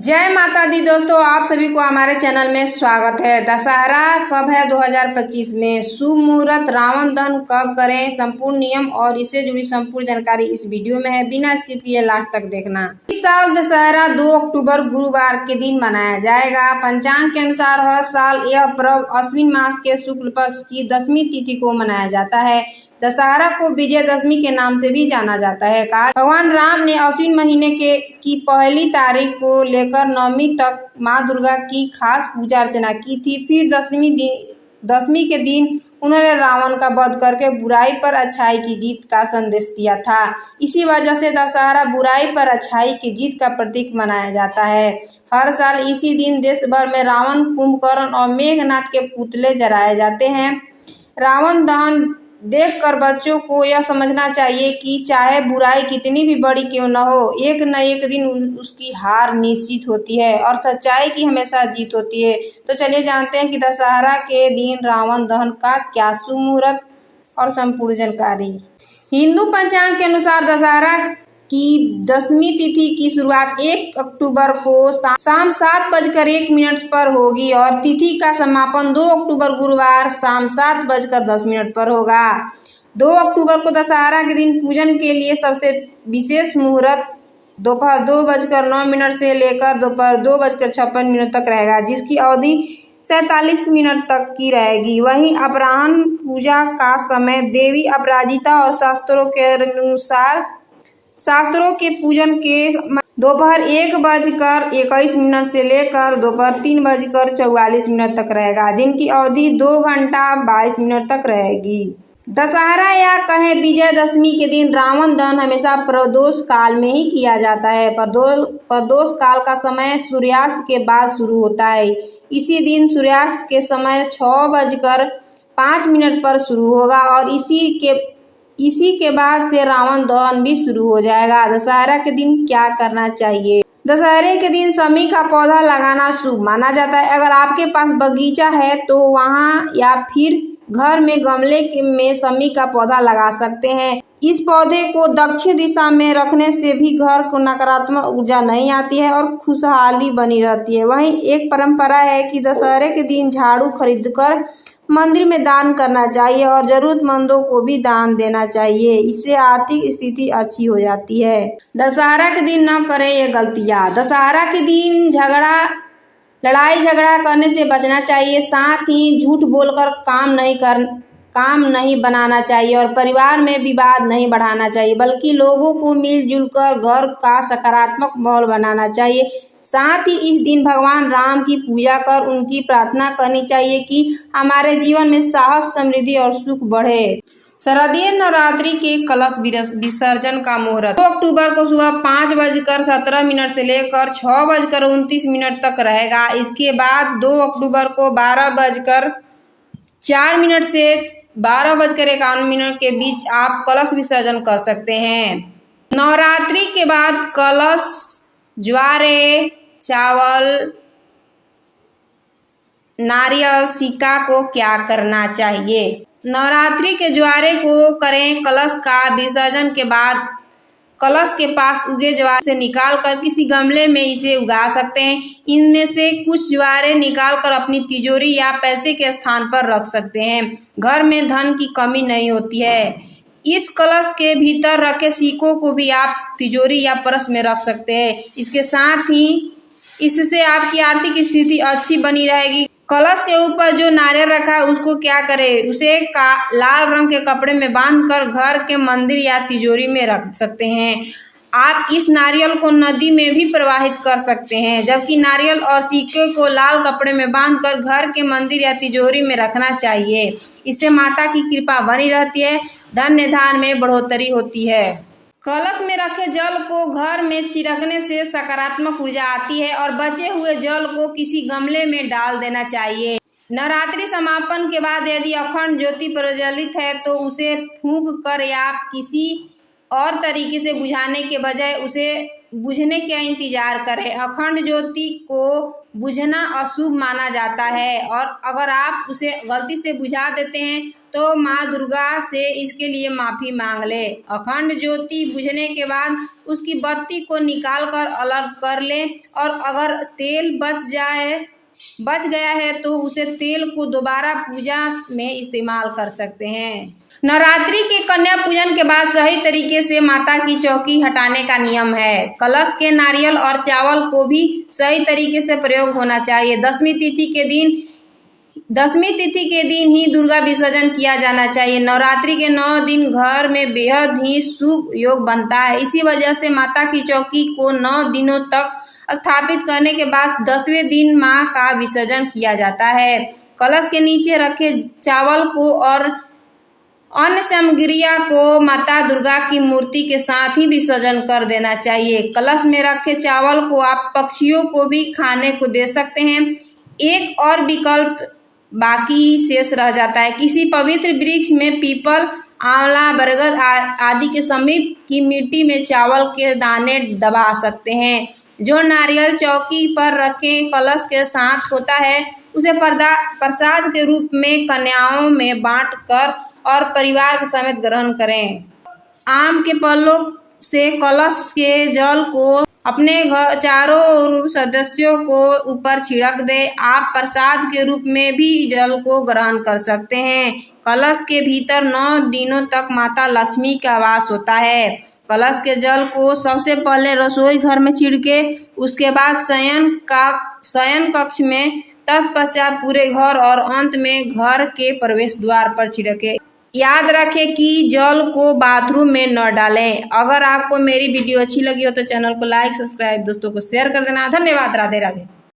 जय माता दी दोस्तों, आप सभी को हमारे चैनल में स्वागत है। दशहरा कब है 2025 में, शुभ मुहूर्त, रावण दहन कब करें, संपूर्ण नियम और इससे जुड़ी संपूर्ण जानकारी इस वीडियो में है। बिना स्किप किए लास्ट तक देखना। इस साल दशहरा 2 अक्टूबर गुरुवार के दिन मनाया जाएगा। पंचांग के अनुसार हर साल यह पर्व अश्विन मास के शुक्ल पक्ष की 10वीं तिथि को मनाया जाता है। दशहरा को विजयदशमी के नाम से भी जाना जाता है। भगवान राम ने अश्विन महीने की पहली तारीख को लेकर 9वीं तक माँ दुर्गा की खास पूजा अर्चना की थी। फिर दसवीं के दिन उन्होंने रावण का वध करके बुराई पर अच्छाई की जीत का संदेश दिया था। इसी वजह से दशहरा बुराई पर अच्छाई की जीत का प्रतीक मनाया जाता है। हर साल इसी दिन देश भर में रावण, कुंभकर्ण और मेघनाथ के पुतले जलाए जाते हैं। रावण दहन देखकर बच्चों को यह समझना चाहिए कि चाहे बुराई कितनी भी बड़ी क्यों न हो, एक न एक दिन उसकी हार निश्चित होती है और सच्चाई की हमेशा जीत होती है। तो चलिए जानते हैं कि दशहरा के दिन रावण दहन का क्या शुभ मुहूर्त और संपूर्ण जानकारी। हिंदू पंचांग के अनुसार दशहरा की 10वीं तिथि की शुरुआत 1 अक्टूबर को शाम 7:01 पर होगी और तिथि का समापन 2 अक्टूबर गुरुवार शाम 7:10 पर होगा। 2 अक्टूबर को दशहरा के दिन पूजन के लिए सबसे विशेष मुहूर्त दोपहर 2:09 से लेकर दोपहर 2:56 तक रहेगा, जिसकी अवधि 47 मिनट तक की रहेगी। वहीं अपराह्न पूजा का समय देवी अपराजिता और शास्त्रों के पूजन के दोपहर 1:21 से लेकर दोपहर 3:44 तक रहेगा, जिनकी अवधि 2 घंटा 22 मिनट तक रहेगी। दशहरा या कहें विजयदशमी के दिन रावण दहन हमेशा प्रदोष काल में ही किया जाता है। प्रदोष काल का समय सूर्यास्त के बाद शुरू होता है। इसी दिन सूर्यास्त के समय 6:05 पर शुरू होगा और इसी के बाद से रावण दहन भी शुरू हो जाएगा। दशहरा के दिन क्या करना चाहिए? दशहरे के दिन शमी का पौधा लगाना शुभ माना जाता है। अगर आपके पास बगीचा है तो वहां या फिर घर में गमले में शमी का पौधा लगा सकते हैं। इस पौधे को दक्षिण दिशा में रखने से भी घर को नकारात्मक ऊर्जा नहीं आती है और खुशहाली बनी रहती है। वहीं एक परंपरा है कि दशहरे के दिन झाड़ू खरीदकर मंदिर में दान करना चाहिए और जरूरतमंदों को भी दान देना चाहिए। इससे आर्थिक स्थिति अच्छी हो जाती है। दशहरा के दिन न करें ये गलतियां। दशहरा के दिन लड़ाई झगड़ा करने से बचना चाहिए। साथ ही झूठ बोलकर काम नहीं बनाना चाहिए और परिवार में विवाद नहीं बढ़ाना चाहिए, बल्कि लोगों को मिलजुल कर घर का सकारात्मक माहौल बनाना चाहिए। साथ ही इस दिन भगवान राम की पूजा कर उनकी प्रार्थना करनी चाहिए कि हमारे जीवन में साहस, समृद्धि और सुख बढ़े। शारदीय नवरात्रि के कलश विसर्जन का मुहूर्त 2 अक्टूबर को सुबह 5:17 से लेकर 6:29 तक रहेगा। इसके बाद 2 अक्टूबर को 12:04 से 12:51 के बीच आप कलश विसर्जन कर सकते हैं। नवरात्रि के बाद कलश, ज्वारे, चावल, नारियल, सिक्का को क्या करना चाहिए? नवरात्रि के ज्वारे को करें। कलश का विसर्जन के बाद कलश के पास उगे ज्वारे से निकालकर किसी गमले में इसे उगा सकते हैं। इनमें से कुछ ज्वारे निकालकर अपनी तिजोरी या पैसे के स्थान पर रख सकते हैं। घर में धन की कमी नहीं होती है। इस कलश के भीतर रखे सिक्कों को भी आप तिजोरी या पर्स में रख सकते हैं। इसके साथ ही इससे आपकी आर्थिक स्थिति अच्छी बनी रहेगी। कलश के ऊपर जो नारियल रखा है उसको क्या करें, उसे लाल रंग के कपड़े में बांधकर घर के मंदिर या तिजोरी में रख सकते हैं। आप इस नारियल को नदी में भी प्रवाहित कर सकते हैं, जबकि नारियल और सिक्के को लाल कपड़े में बांधकर घर के मंदिर या तिजोरी में रखना चाहिए। इससे माता की कृपा बनी रहती है, धन्य धान में बढ़ोतरी होती है। कलश में रखे जल को घर में छिड़कने से सकारात्मक ऊर्जा आती है और बचे हुए जल को किसी गमले में डाल देना चाहिए। नवरात्रि समापन के बाद यदि अखंड ज्योति प्रज्वलित है तो उसे फूंक कर या किसी और तरीके से बुझाने के बजाय उसे बुझने का इंतजार करें। अखंड ज्योति को बुझना अशुभ माना जाता है और अगर आप उसे गलती से बुझा देते हैं तो माँ दुर्गा से इसके लिए माफ़ी मांग ले। अखंड ज्योति बुझने के बाद उसकी बत्ती को निकाल कर अलग कर लें और अगर तेल बच गया है तो उसे तेल को दोबारा पूजा में इस्तेमाल कर सकते हैं। नवरात्रि के कन्या पूजन के बाद सही तरीके से माता की चौकी हटाने का नियम है। कलश के नारियल और चावल को भी सही तरीके से प्रयोग होना चाहिए। दसवीं तिथि के दिन ही दुर्गा विसर्जन किया जाना चाहिए। नवरात्रि के 9 दिन घर में बेहद ही शुभ योग बनता है। इसी वजह से माता की चौकी को 9 दिनों तक स्थापित करने के बाद 10वें दिन मां का विसर्जन किया जाता है। कलश के नीचे रखे चावल को और अन्य सामग्रियों को माता दुर्गा की मूर्ति के साथ ही विसर्जन कर देना चाहिए। कलश में रखे चावल को आप पक्षियों को भी खाने को दे सकते हैं। एक और विकल्प बाकी शेष रह जाता है। किसी पवित्र वृक्ष में पीपल, आंवला, बरगद आदि के समीप की मिट्टी में चावल के दाने दबा सकते हैं। जो नारियल चौकी पर रखे कलश के साथ होता है उसे प्रसाद के रूप में कन्याओं में बांट कर और परिवार के समेत ग्रहण करें। आम के पल्लों से कलश के जल को अपने घर चारों सदस्यों को ऊपर छिड़क दे। आप प्रसाद के रूप में भी जल को ग्रहण कर सकते हैं। कलश के भीतर 9 दिनों तक माता लक्ष्मी का वास होता है। कलश के जल को सबसे पहले रसोई घर में छिड़के, उसके बाद शयन कक्ष में, तत्पश्चात पूरे घर और अंत में घर के प्रवेश द्वार पर छिड़के। याद रखें कि जल को बाथरूम में न डालें। अगर आपको मेरी वीडियो अच्छी लगी हो तो चैनल को लाइक, सब्सक्राइब, दोस्तों को शेयर कर देना। धन्यवाद। राधे राधे।